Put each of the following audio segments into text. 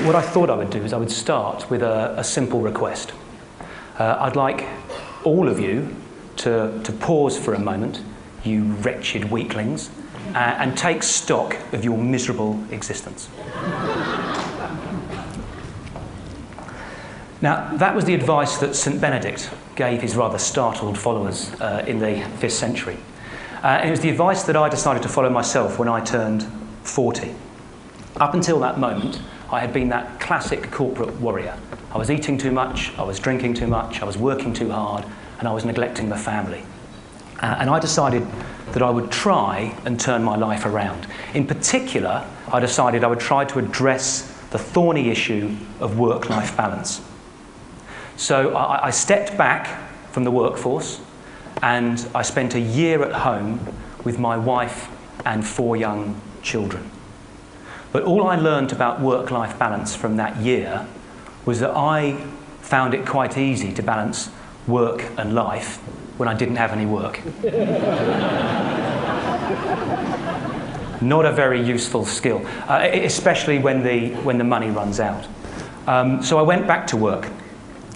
what I thought I would do is I would start with a simple request. I'd like all of you to pause for a moment, you wretched weaklings, and take stock of your miserable existence. Now, that was the advice that St. Benedict gave his rather startled followers in the 5th century. And it was the advice that I decided to follow myself when I turned 40. Up until that moment, I had been that classic corporate warrior. I was eating too much, I was drinking too much, I was working too hard, and I was neglecting the family. And I decided that I would try and turn my life around. In particular, I decided I would try to address the thorny issue of work-life balance. So I stepped back from the workforce and I spent a year at home with my wife and 4 young children. But all I learned about work-life balance from that year was that I found it quite easy to balance work and life when I didn't have any work. Not a very useful skill, especially when the money runs out. So I went back to work,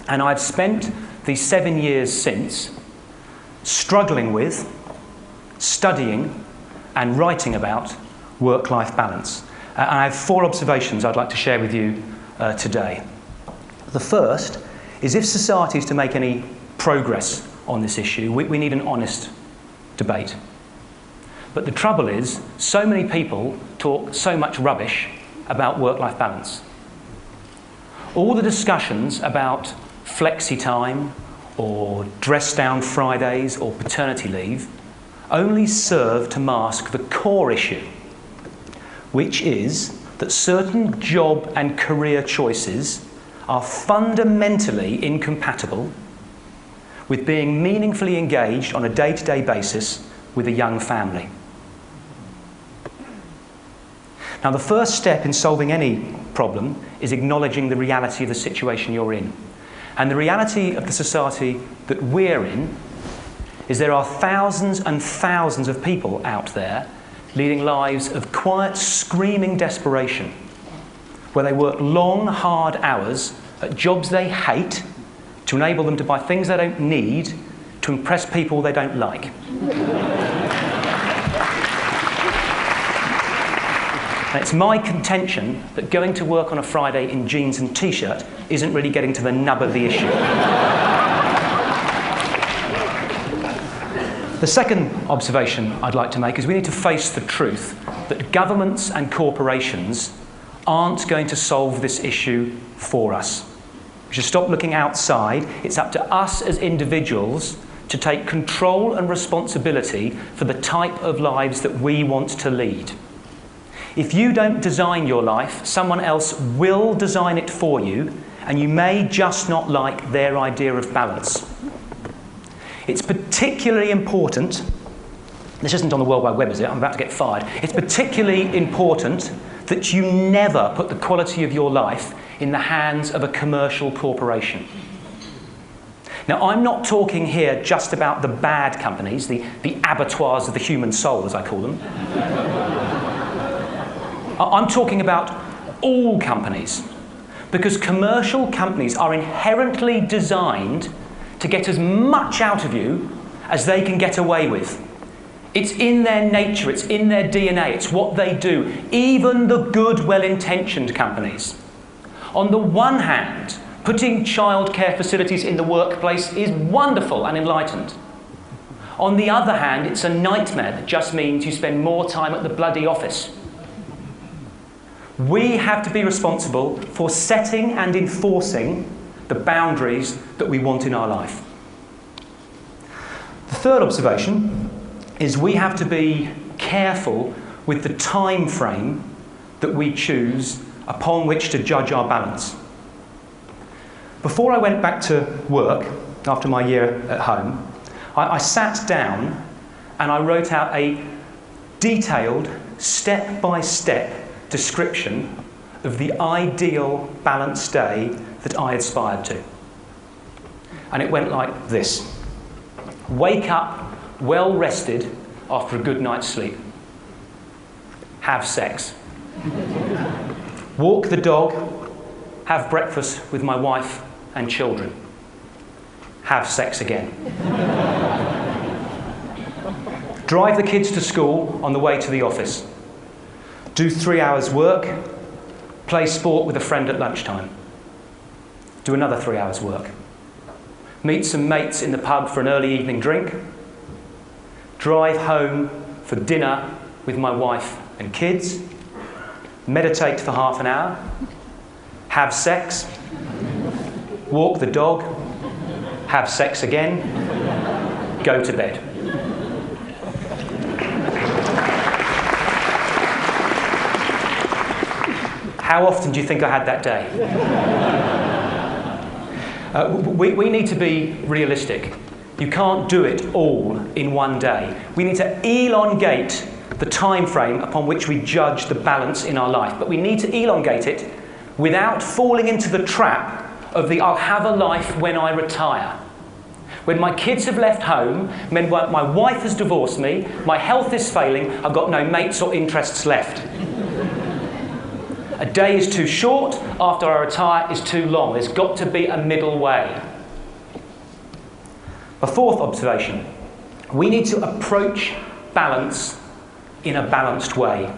and I've spent the 7 years since struggling with, studying, and writing about work-life balance. And I have 4 observations I'd like to share with you today. The first is, if society is to make any progress on this issue, we need an honest debate. But the trouble is, so many people talk so much rubbish about work-life balance. All the discussions about flexi time or dress-down Fridays or paternity leave only serve to mask the core issue, which is that certain job and career choices are fundamentally incompatible with being meaningfully engaged on a day-to-day basis with a young family. Now, the first step in solving any problem is acknowledging the reality of the situation you're in. And the reality of the society that we're in is there are thousands and thousands of people out there leading lives of quiet, screaming desperation, where they work long, hard hours at jobs they hate to enable them to buy things they don't need to impress people they don't like. And it's my contention that going to work on a Friday in jeans and t-shirt isn't really getting to the nub of the issue. The second observation I'd like to make is we need to face the truth that governments and corporations aren't going to solve this issue for us. We should stop looking outside. It's up to us as individuals to take control and responsibility for the type of lives that we want to lead. If you don't design your life, someone else will design it for you, and you may just not like their idea of balance. It's particularly important, this isn't on the World Wide Web, is it? I'm about to get fired. It's particularly important that you never put the quality of your life in the hands of a commercial corporation. Now, I'm not talking here just about the bad companies, the abattoirs of the human soul, as I call them. I'm talking about all companies, because commercial companies are inherently designed to get as much out of you as they can get away with. It's in their nature, it's in their DNA, it's what they do, even the good, well-intentioned companies. On the one hand, putting childcare facilities in the workplace is wonderful and enlightened. On the other hand, it's a nightmare that just means you spend more time at the bloody office. We have to be responsible for setting and enforcing the boundaries that we want in our life. The third observation is we have to be careful with the time frame that we choose upon which to judge our balance. Before I went back to work, after my year at home, I sat down and I wrote out a detailed, step-by-step description of the ideal balanced day that I aspired to. And it went like this. Wake up well rested after a good night's sleep. Have sex. Walk the dog have breakfast with my wife and children, have sex again. Drive the kids to school on the way to the office. Do 3 hours work, play sport with a friend at lunchtime. Do another 3 hours work. Meet some mates in the pub for an early evening drink. Drive home for dinner with my wife and kids. Meditate for half an hour. Have sex. Walk the dog. Have sex again. Go to bed. How often do you think I had that day? We need to be realistic. You can't do it all in one day. We need to elongate the time frame upon which we judge the balance in our life. But we need to elongate it without falling into the trap of the I'll have a life when I retire. When my kids have left home, when my wife has divorced me, my health is failing, I've got no mates or interests left. A day is too short, after I retire is too long. There's got to be a middle way. A fourth observation, we need to approach balance in a balanced way.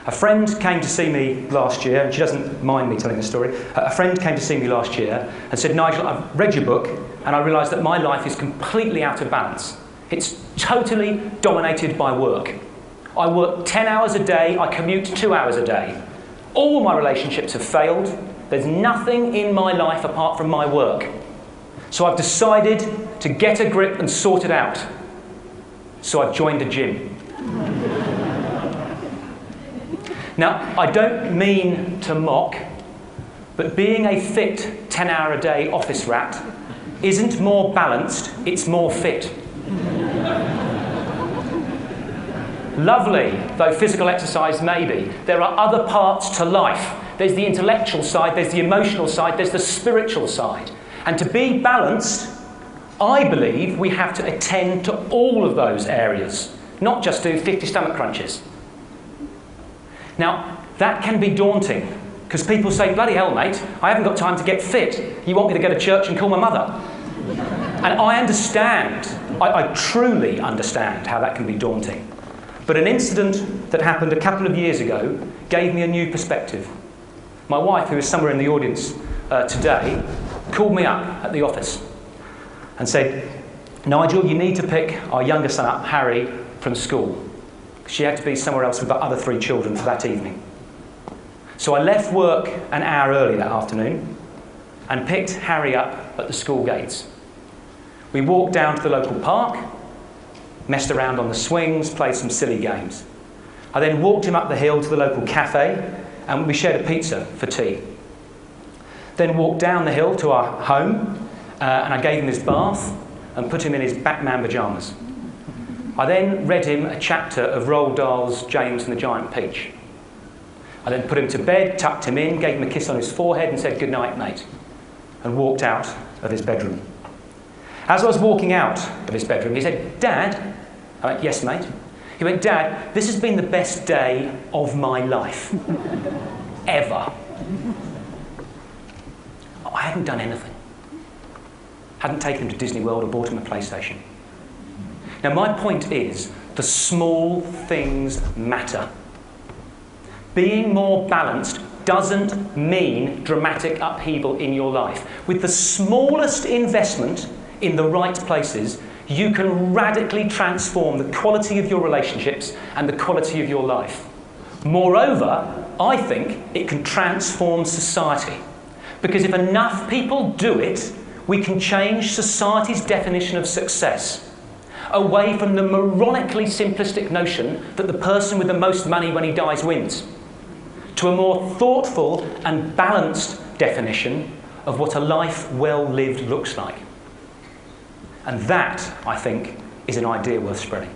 A friend came to see me last year, and she doesn't mind me telling this story. A friend came to see me last year and said, Nigel, I've read your book and I realised that my life is completely out of balance. It's totally dominated by work. I work 10 hours a day, I commute 2 hours a day. All my relationships have failed. There's nothing in my life apart from my work. So I've decided to get a grip and sort it out. So I've joined a gym. Now, I don't mean to mock, but being a fit 10-hour-a-day office rat isn't more balanced, it's more fit. Lovely, though physical exercise may be, there are other parts to life. There's the intellectual side, there's the emotional side, there's the spiritual side. And to be balanced, I believe we have to attend to all of those areas, not just do 50 stomach crunches. Now, that can be daunting, because people say, bloody hell, mate, I haven't got time to get fit. You want me to go to church and call my mother? And I understand, I truly understand how that can be daunting. But an incident that happened a couple of years ago gave me a new perspective. My wife, who is somewhere in the audience today, called me up at the office and said, Nigel, you need to pick our younger son up, Harry, from school. She had to be somewhere else with the other 3 children for that evening. So I left work an hour early that afternoon and picked Harry up at the school gates. We walked down to the local park, messed around on the swings, played some silly games. I then walked him up the hill to the local cafe and we shared a pizza for tea. Then walked down the hill to our home and I gave him his bath and put him in his Batman pyjamas. I then read him a chapter of Roald Dahl's James and the Giant Peach. I then put him to bed, tucked him in, gave him a kiss on his forehead and said, good night, mate, and walked out of his bedroom. As I was walking out of his bedroom, he said, Dad? I went, yes, mate. He went, Dad, this has been the best day of my life. Ever. I hadn't done anything. Hadn't taken him to Disney World or bought him a PlayStation. Now, my point is, the small things matter. Being more balanced doesn't mean dramatic upheaval in your life. With the smallest investment in the right places, you can radically transform the quality of your relationships and the quality of your life. Moreover, I think it can transform society. Because if enough people do it, we can change society's definition of success, away from the moronically simplistic notion that the person with the most money when he dies wins, to a more thoughtful and balanced definition of what a life well lived looks like. And that, I think, is an idea worth spreading.